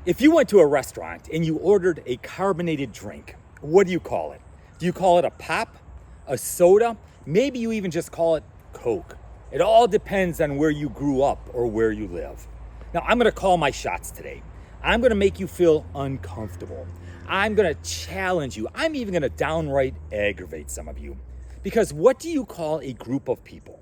If you went to a restaurant and you ordered a carbonated drink, what do you call it? Do you call it a pop, a soda? Maybe you even just call it Coke. It all depends on where you grew up or where you live. Now, I'm going to call my shots today. I'm going to make you feel uncomfortable. I'm going to challenge you. I'm even going to downright aggravate some of you. Because what do you call a group of people?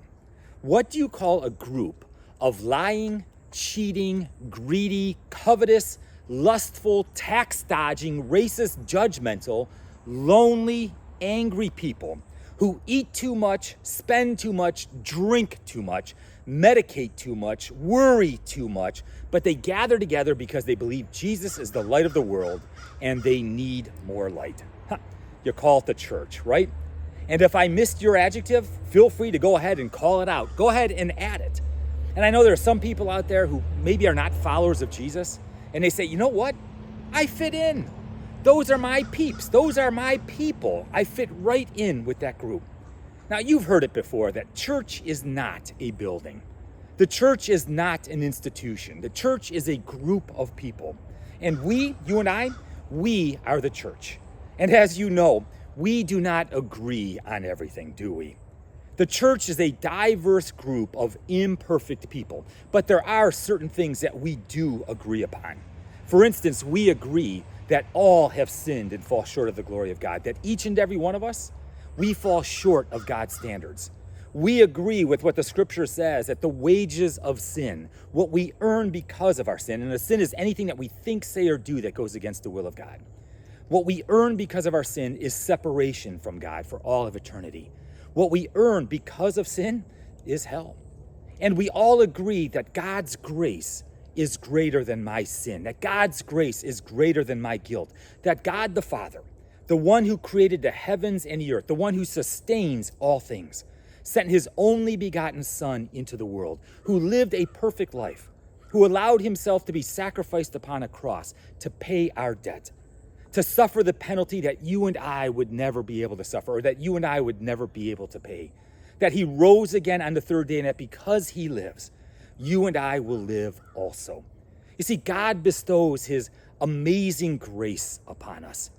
What do you call a group of lying, cheating, greedy, covetous, lustful, tax-dodging, racist, judgmental, lonely, angry people who eat too much, spend too much, drink too much, medicate too much, worry too much, but they gather together because they believe Jesus is the light of the world and they need more light? You call it the church, right? And if I missed your adjective, feel free to go ahead and call it out. Go ahead and add it. And I know there are some people out there who maybe are not followers of Jesus, and they say, you know what? I fit in. Those are my peeps. Those are my people. I fit right in with that group. Now, you've heard it before that church is not a building. The church is not an institution. The church is a group of people. And you and I, we are the church. And as you know, we do not agree on everything, do we? The church is a diverse group of imperfect people, but there are certain things that we do agree upon. For instance, we agree that all have sinned and fall short of the glory of God, that each and every one of us, we fall short of God's standards. We agree with what the scripture says, that the wages of sin, what we earn because of our sin, and a sin is anything that we think, say, or do that goes against the will of God. What we earn because of our sin is separation from God for all of eternity. What we earn because of sin is hell. And we all agree that God's grace is greater than my sin, that God's grace is greater than my guilt, that God the Father, the one who created the heavens and the earth, the one who sustains all things, sent his only begotten Son into the world, who lived a perfect life, who allowed himself to be sacrificed upon a cross to pay our debt, to suffer the penalty that you and I would never be able to suffer, or that you and I would never be able to pay. That he rose again on the third day, and that because he lives, you and I will live also. You see, God bestows his amazing grace upon us.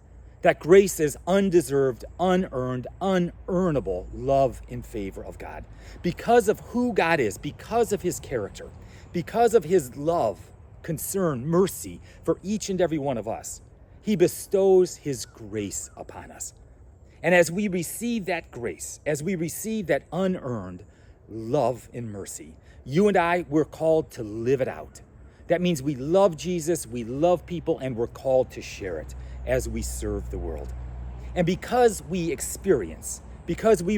That grace is undeserved, unearned, unearnable love in favor of God. Because of who God is, because of his character, because of his love, concern, mercy for each and every one of us, he bestows his grace upon us. And as we receive that grace, as we receive that unearned love and mercy, you and I, we're called to live it out. That means we love Jesus, we love people, and we're called to share it as we serve the world. And because we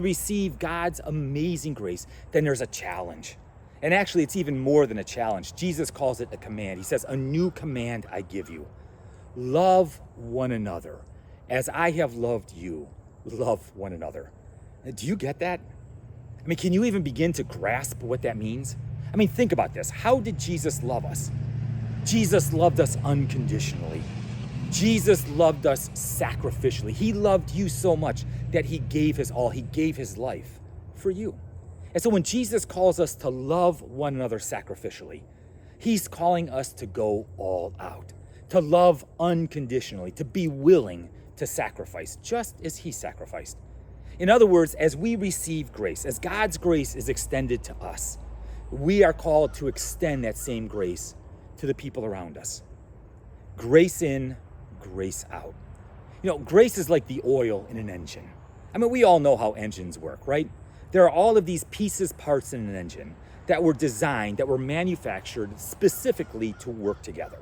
receive God's amazing grace, then there's a challenge. And actually, it's even more than a challenge. Jesus calls it a command. He says, "A new command I give you. Love one another. As I have loved you, love one another." Do you get that? I mean, can you even begin to grasp what that means? I mean, think about this. How did Jesus love us? Jesus loved us unconditionally. Jesus loved us sacrificially. He loved you so much that he gave his all. He gave his life for you. And so when Jesus calls us to love one another sacrificially, he's calling us to go all out, to love unconditionally, to be willing to sacrifice, just as he sacrificed. In other words, as we receive grace, as God's grace is extended to us, we are called to extend that same grace to the people around us. Grace in, grace out. You know, grace is like the oil in an engine. I mean, we all know how engines work, right? There are all of these pieces, parts in an engine that were designed, that were manufactured specifically to work together.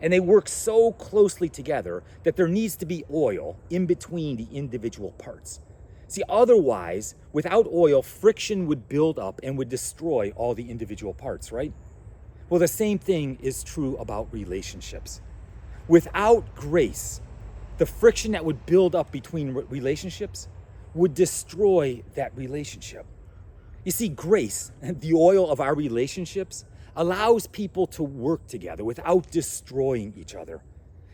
And they work so closely together that there needs to be oil in between the individual parts. See, otherwise, without oil, friction would build up and would destroy all the individual parts, right? Well, the same thing is true about relationships. Without grace, the friction that would build up between relationships would destroy that relationship. You see, grace, the oil of our relationships, allows people to work together without destroying each other.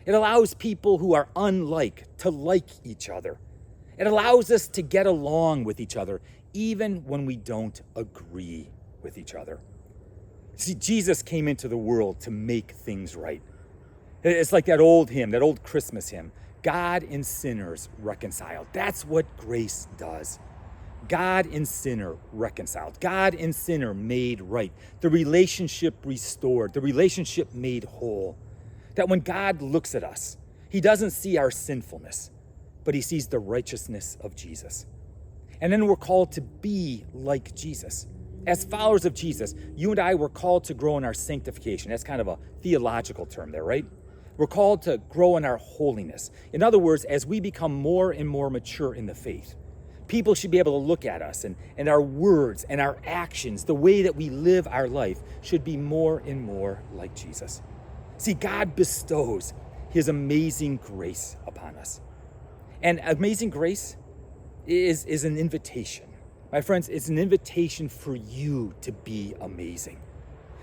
It allows people who are unlike to like each other. It allows us to get along with each other, even when we don't agree with each other. See, Jesus came into the world to make things right. It's like that old hymn, that old Christmas hymn, God and sinners reconciled. That's what grace does. God and sinner reconciled. God and sinner made right. The relationship restored. The relationship made whole. That when God looks at us, he doesn't see our sinfulness, but he sees the righteousness of Jesus. And then we're called to be like Jesus. As followers of Jesus, you and I were called to grow in our sanctification. That's kind of a theological term there, right? We're called to grow in our holiness. In other words, as we become more and more mature in the faith, people should be able to look at us and our words and our actions, the way that we live our life, should be more and more like Jesus. See, God bestows his amazing grace upon us. And amazing grace is an invitation. My friends, it's an invitation for you to be amazing.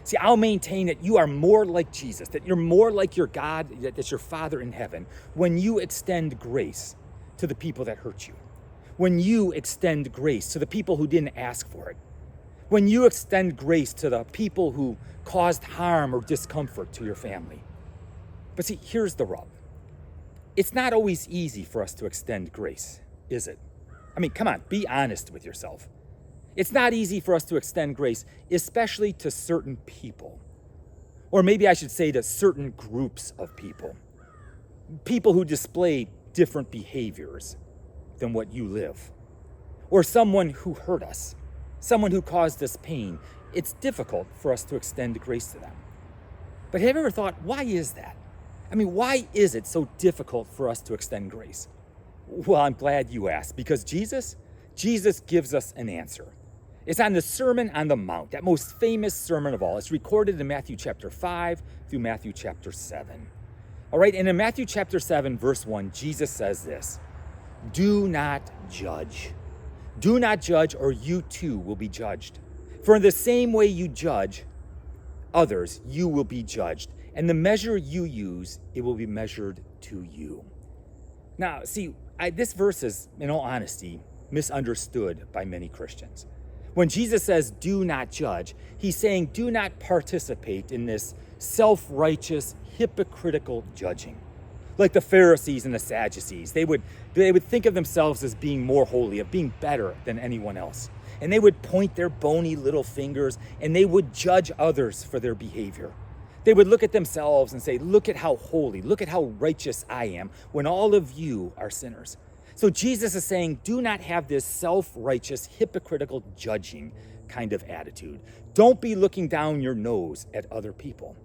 See, I'll maintain that you are more like Jesus, that you're more like your God, that's your Father in heaven, when you extend grace to the people that hurt you. When you extend grace to the people who didn't ask for it. When you extend grace to the people who caused harm or discomfort to your family. But see, here's the rub. It's not always easy for us to extend grace, is it? I mean, come on, be honest with yourself. It's not easy for us to extend grace, especially to certain people. Or maybe I should say to certain groups of people. People who display different behaviors than what you live. Or someone who hurt us, someone who caused us pain. It's difficult for us to extend grace to them. But have you ever thought, why is that? I mean, why is it so difficult for us to extend grace? Well, I'm glad you asked, because Jesus gives us an answer. It's on the Sermon on the Mount, that most famous sermon of all. It's recorded in Matthew chapter 5 through Matthew chapter 7. All right, and in Matthew chapter 7, verse 1, Jesus says this, "Do not judge. Do not judge, or you too will be judged. For in the same way you judge others, you will be judged. And the measure you use, it will be measured to you." Now, see, this verse is, in all honesty, misunderstood by many Christians. When Jesus says, do not judge, he's saying, do not participate in this self-righteous, hypocritical judging. Like the Pharisees and the Sadducees, they would think of themselves as being more holy, of being better than anyone else. And they would point their bony little fingers and they would judge others for their behavior. They would look at themselves and say, look at how holy, look at how righteous I am, when all of you are sinners. So Jesus is saying, do not have this self-righteous, hypocritical judging kind of attitude. Don't be looking down your nose at other people.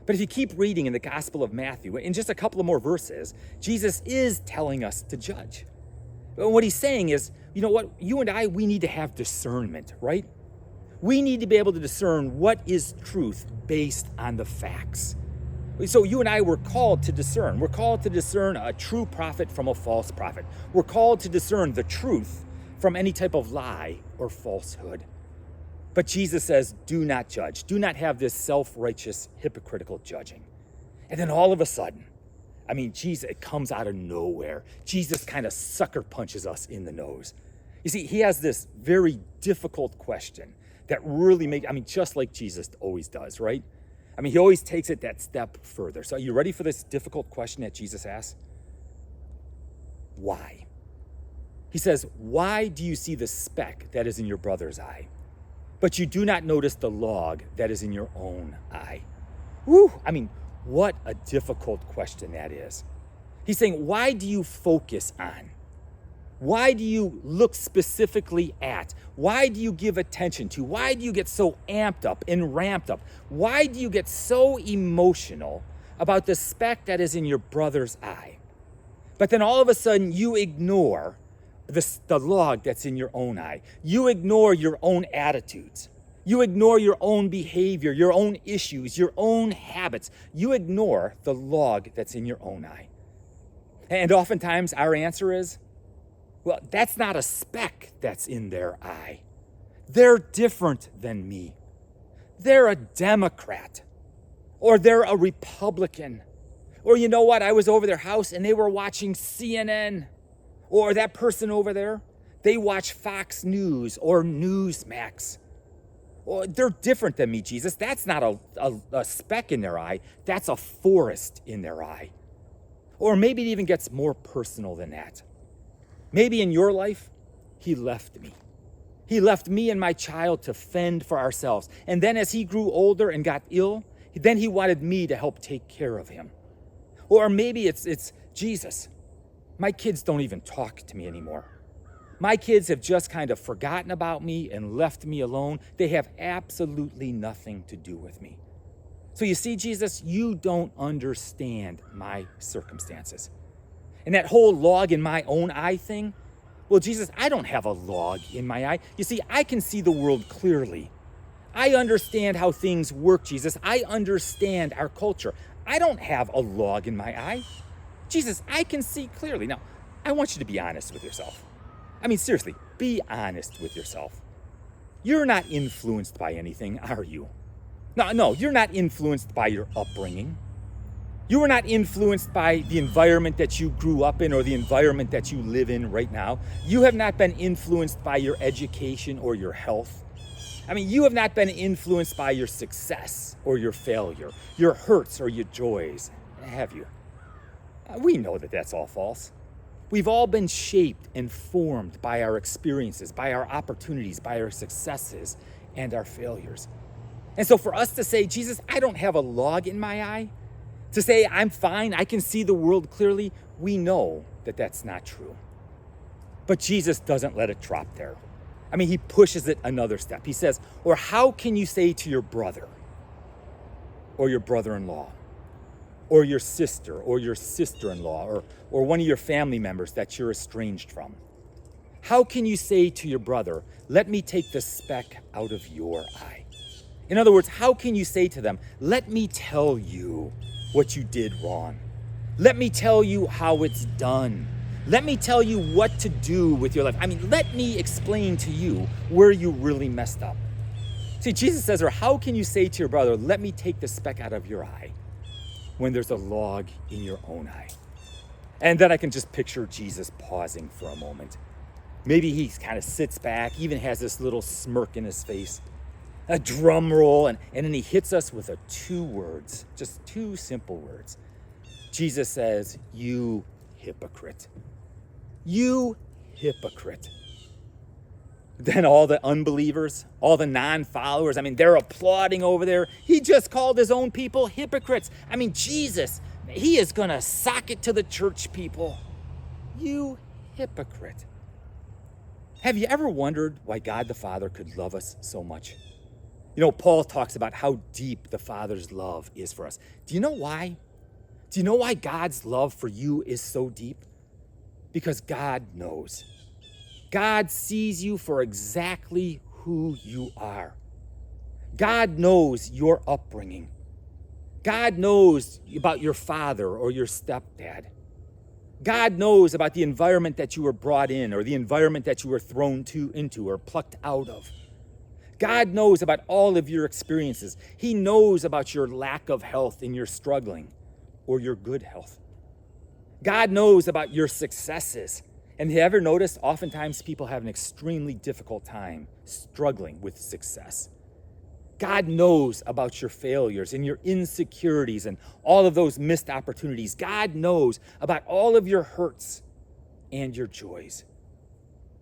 But if you keep reading in the Gospel of Matthew, in just a couple of more verses, Jesus is telling us to judge. But what he's saying is, you know what, you and I, we need to have discernment, right? We need to be able to discern what is truth based on the facts. So you and I were called to discern. We're called to discern a true prophet from a false prophet. We're called to discern the truth from any type of lie or falsehood. But Jesus says, do not judge. Do not have this self-righteous, hypocritical judging. And then all of a sudden, I mean, Jesus, it comes out of nowhere. Jesus kind of sucker punches us in the nose. You see, he has this very difficult question that really just like Jesus always does, right? I mean, he always takes it that step further. So are you ready for this difficult question that Jesus asks? Why? He says, why do you see the speck that is in your brother's eye, but you do not notice the log that is in your own eye? Woo! I mean, what a difficult question that is. He's saying, why do you focus on? Why do you look specifically at? Why do you give attention to? Why do you get so amped up and ramped up? Why do you get so emotional about the speck that is in your brother's eye? But then all of a sudden you ignore the log that's in your own eye. You ignore your own attitudes. You ignore your own behavior, your own issues, your own habits. You ignore the log that's in your own eye. And oftentimes our answer is, well, that's not a speck that's in their eye. They're different than me. They're a Democrat, or they're a Republican, or you know what, I was over their house and they were watching CNN, or that person over there, they watch Fox News or Newsmax. Well, they're different than me, Jesus. That's not a speck in their eye. That's a forest in their eye. Or maybe it even gets more personal than that. Maybe in your life, he left me. He left me and my child to fend for ourselves. And then as he grew older and got ill, then he wanted me to help take care of him. Or maybe it's Jesus. My kids don't even talk to me anymore. My kids have just kind of forgotten about me and left me alone. They have absolutely nothing to do with me. So you see, Jesus, you don't understand my circumstances. And that whole log in my own eye thing, well, Jesus, I don't have a log in my eye. You see, I can see the world clearly. I understand how things work, Jesus. I understand our culture. I don't have a log in my eye. Jesus, I can see clearly. Now, I want you to be honest with yourself. I mean, seriously, be honest with yourself. You're not influenced by anything, are you? No, you're not influenced by your upbringing. You are not influenced by the environment that you grew up in or the environment that you live in right now. You have not been influenced by your education or your health. I mean, you have not been influenced by your success or your failure, your hurts or your joys, have you? We know that that's all false. We've all been shaped and formed by our experiences, by our opportunities, by our successes and our failures. And so for us to say, Jesus, I don't have a log in my eye, to say I'm fine, I can see the world clearly, we know that that's not true. But Jesus doesn't let it drop there. I mean, he pushes it another step. He says, or how can you say to your brother or your brother-in-law or your sister or your sister-in-law or one of your family members that you're estranged from? How can you say to your brother, let me take the speck out of your eye? In other words, how can you say to them, let me tell you what you did wrong? Let me tell you how it's done. Let me tell you what to do with your life. I mean, let me explain to you where you really messed up. See, Jesus says, or how can you say to your brother, let me take the speck out of your eye, when there's a log in your own eye? And then I can just picture Jesus pausing for a moment. Maybe he kind of sits back, even has this little smirk in his face, a drum roll, and then he hits us with two words, just two simple words. Jesus says, you hypocrite. You hypocrite. Then all the unbelievers, all the non-followers, I mean, they're applauding over there. He just called his own people hypocrites. I mean, Jesus, he is going to sock it to the church people. You hypocrite. Have you ever wondered why God the Father could love us so much? You know, Paul talks about how deep the Father's love is for us. Do you know why? Do you know why God's love for you is so deep? Because God knows. God sees you for exactly who you are. God knows your upbringing. God knows about your father or your stepdad. God knows about the environment that you were brought in or the environment that you were thrown into or plucked out of. God knows about all of your experiences. He knows about your lack of health and your struggling or your good health. God knows about your successes. And have you ever noticed oftentimes people have an extremely difficult time struggling with success? God knows about your failures and your insecurities and all of those missed opportunities. God knows about all of your hurts and your joys.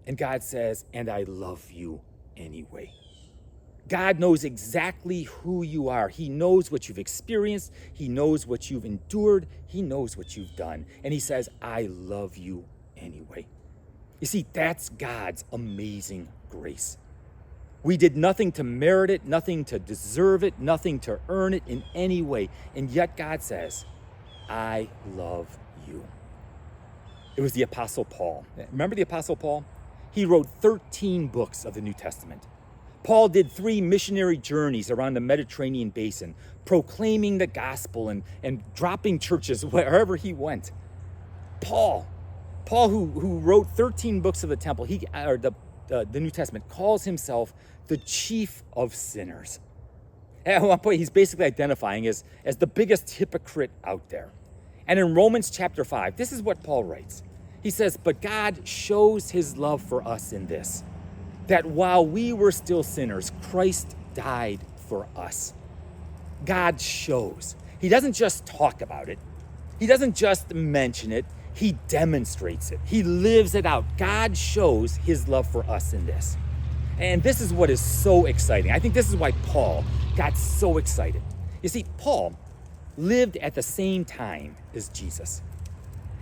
And God says, and I love you anyway. God knows exactly who you are. He knows what you've experienced. He knows what you've endured. He knows what you've done. And he says, I love you anyway. You see, that's God's amazing grace. We did nothing to merit it, nothing to deserve it, nothing to earn it in any way. And yet God says, I love you. It was the Apostle Paul. Remember the Apostle Paul? He wrote 13 books of the New Testament. Paul did 3 missionary journeys around the Mediterranean basin, proclaiming the gospel and dropping churches wherever he went. Paul who wrote 13 books of the temple, the New Testament, calls himself the chief of sinners. At one point, he's basically identifying as the biggest hypocrite out there. And in Romans chapter 5, this is what Paul writes. He says, but God shows his love for us in this, that while we were still sinners, Christ died for us. God shows. He doesn't just talk about it. He doesn't just mention it. He demonstrates it. He lives it out. God shows his love for us in this. And this is what is so exciting. I think this is why Paul got so excited. You see, Paul lived at the same time as Jesus.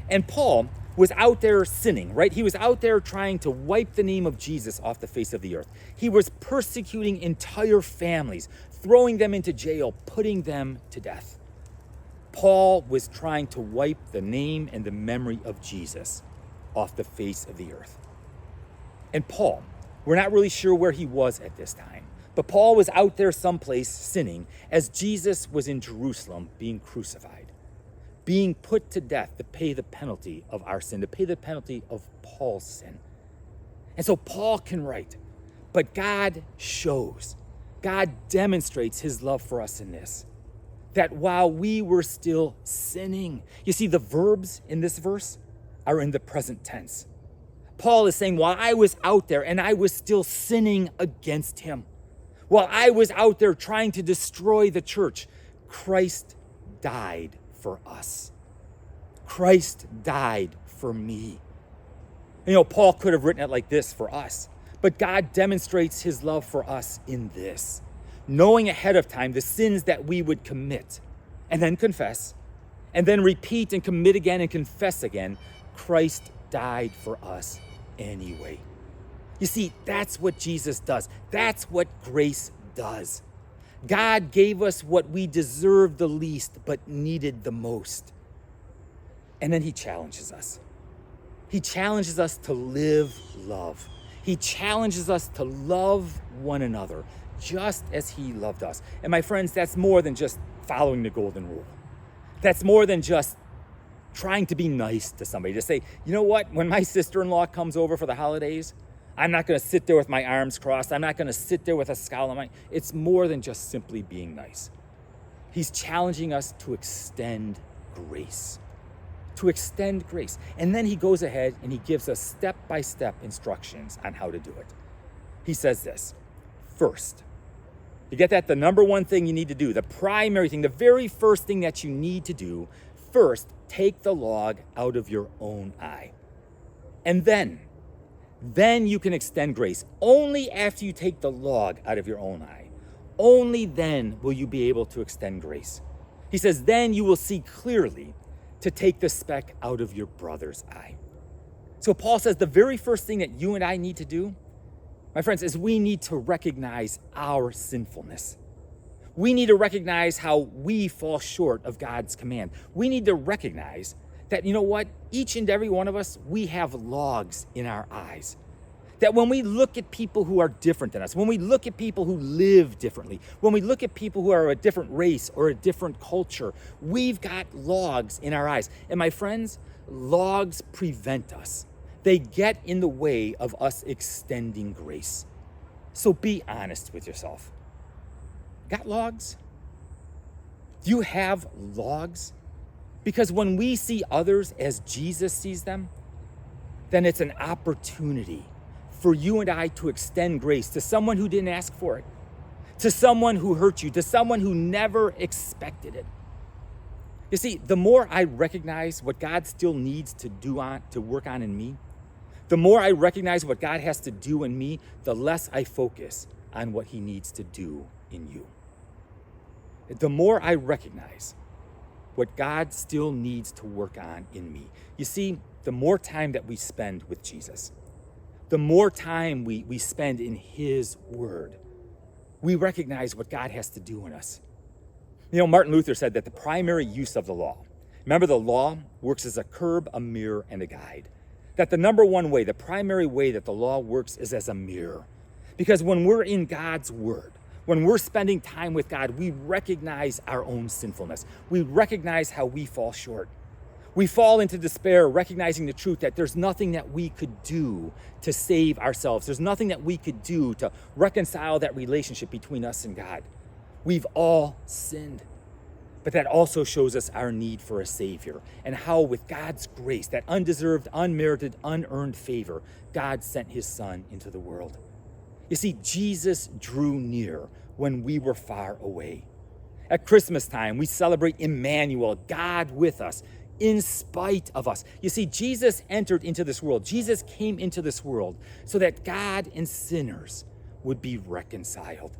And Paul was out there sinning, right? He was out there trying to wipe the name of Jesus off the face of the earth. He was persecuting entire families, throwing them into jail, putting them to death. Paul was trying to wipe the name and the memory of Jesus off the face of the earth. And Paul, we're not really sure where he was at this time, but Paul was out there someplace sinning as Jesus was in Jerusalem being crucified, being put to death to pay the penalty of our sin, to pay the penalty of Paul's sin. And so Paul can write, but God shows, God demonstrates his love for us in this, that while we were still sinning, you see the verbs in this verse are in the present tense. Paul is saying, while I was out there and I was still sinning against him, while I was out there trying to destroy the church, Christ died for us. Christ died for me. You know, Paul could have written it like this for us, but God demonstrates his love for us in this, knowing ahead of time the sins that we would commit and then confess and then repeat and commit again and confess again. Christ died for us anyway. You see, that's what Jesus does. That's what grace does. God gave us what we deserved the least but needed the most. And then he challenges us. He challenges us to live love. He challenges us to love one another just as he loved us. And my friends, that's more than just following the golden rule. That's more than just trying to be nice to somebody, to say, you know what, when my sister-in-law comes over for the holidays, I'm not going to sit there with my arms crossed. I'm not going to sit there with a scowl on my... It's more than just simply being nice. He's challenging us to extend grace. To extend grace. And then he goes ahead and he gives us step-by-step instructions on how to do it. He says this, first, you get that? The number one thing you need to do, the primary thing, the very first thing that you need to do, first, take the log out of your own eye. And then you can extend grace. Only after you take the log out of your own eye, only then will you be able to extend grace. He says, then you will see clearly to take the speck out of your brother's eye. So Paul says the very first thing that you and I need to do, my friends, is we need to recognize our sinfulness. We need to recognize how we fall short of God's command. We need to recognize that, you know what, each and every one of us, we have logs in our eyes. That when we look at people who are different than us, when we look at people who live differently, when we look at people who are a different race or a different culture, we've got logs in our eyes. And my friends, logs prevent us. They get in the way of us extending grace. So be honest with yourself. Got logs? Do you have logs? Because when we see others as Jesus sees them, then it's an opportunity for you and I to extend grace to someone who didn't ask for it, to someone who hurt you, to someone who never expected it. You see, the more I recognize what God still needs to work on in me, the more I recognize what God has to do in me, the less I focus on what he needs to do in you. The more I recognize what God still needs to work on in me. You see, the more time that we spend with Jesus, the more time we spend in his word, we recognize what God has to do in us. You know, Martin Luther said that the primary use of the law, remember the law works as a curb, a mirror, and a guide. That the number one way, the primary way that the law works is as a mirror. Because when we're in God's word, when we're spending time with God, we recognize our own sinfulness. We recognize how we fall short. We fall into despair, recognizing the truth that there's nothing that we could do to save ourselves. There's nothing that we could do to reconcile that relationship between us and God. We've all sinned. But that also shows us our need for a Savior and how with God's grace, that undeserved, unmerited, unearned favor, God sent his Son into the world. You see, Jesus drew near when we were far away. At Christmas time, we celebrate Emmanuel, God with us, in spite of us. You see, Jesus entered into this world. Jesus came into this world so that God and sinners would be reconciled.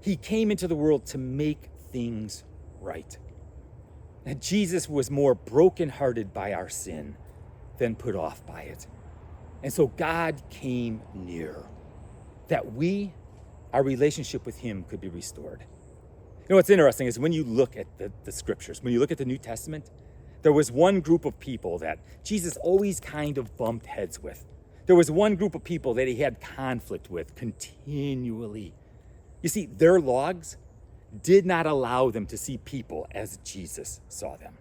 He came into the world to make things right. And Jesus was more brokenhearted by our sin than put off by it. And so God came near, that our relationship with him could be restored. You know what's interesting is when you look at the scriptures, when you look at the New Testament, there was one group of people that Jesus always kind of bumped heads with. There was one group of people that he had conflict with continually. You see, their logs did not allow them to see people as Jesus saw them.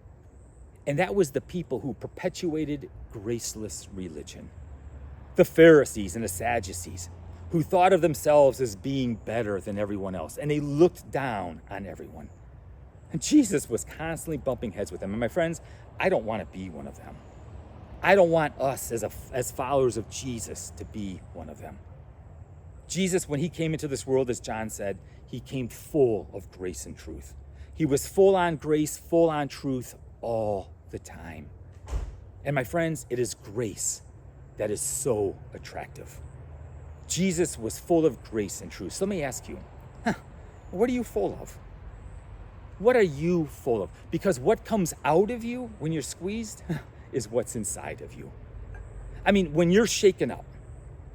And that was the people who perpetuated graceless religion. The Pharisees and the Sadducees, who thought of themselves as being better than everyone else, and they looked down on everyone. And Jesus was constantly bumping heads with them. And my friends, I don't want to be one of them. I don't want us as followers of Jesus to be one of them. Jesus, when he came into this world, as John said, he came full of grace and truth. He was full on grace, full on truth all the time. And my friends, it is grace that is so attractive. Jesus was full of grace and truth. So let me ask you, what are you full of? What are you full of? Because what comes out of you when you're squeezed is what's inside of you. I mean, when you're shaken up,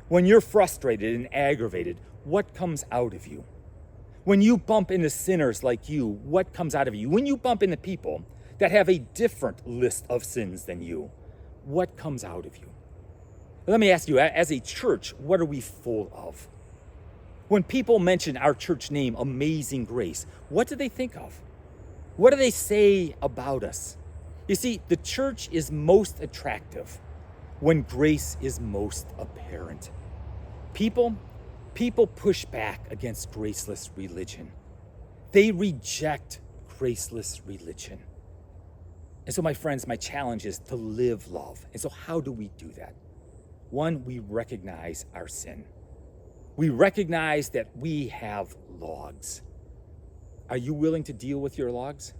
when you're frustrated and aggravated, what comes out of you? When you bump into sinners like you, what comes out of you? When you bump into people that have a different list of sins than you, what comes out of you? Let me ask you, as a church, what are we full of? When people mention our church name, Amazing Grace, what do they think of? What do they say about us? You see, the church is most attractive when grace is most apparent. People push back against graceless religion. They reject graceless religion. And so, my friends, my challenge is to live love. And so how do we do that? One, we recognize our sin. We recognize that we have logs. Are you willing to deal with your logs?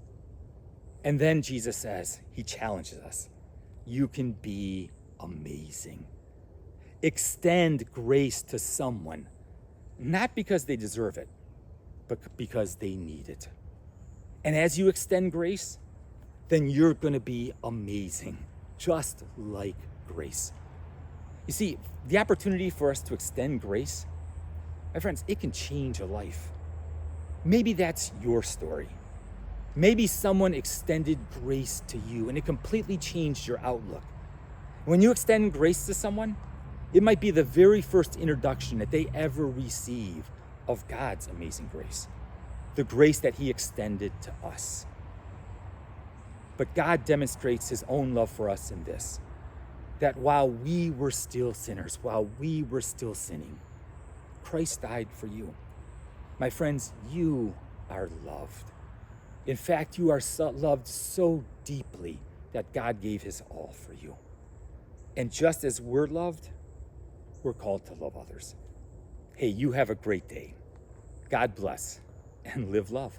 And then Jesus says, he challenges us. You can be amazing. Extend grace to someone, not because they deserve it, but because they need it. And as you extend grace, then you're going to be amazing, just like grace. You see, the opportunity for us to extend grace, my friends, it can change a life. Maybe that's your story. Maybe someone extended grace to you and it completely changed your outlook. When you extend grace to someone, it might be the very first introduction that they ever receive of God's amazing grace, the grace that he extended to us. But God demonstrates his own love for us in this, that while we were still sinners, while we were still sinning, Christ died for you. My friends, you are loved. In fact, you are loved so deeply that God gave his all for you. And just as we're loved, we're called to love others. Hey, you have a great day. God bless and live love.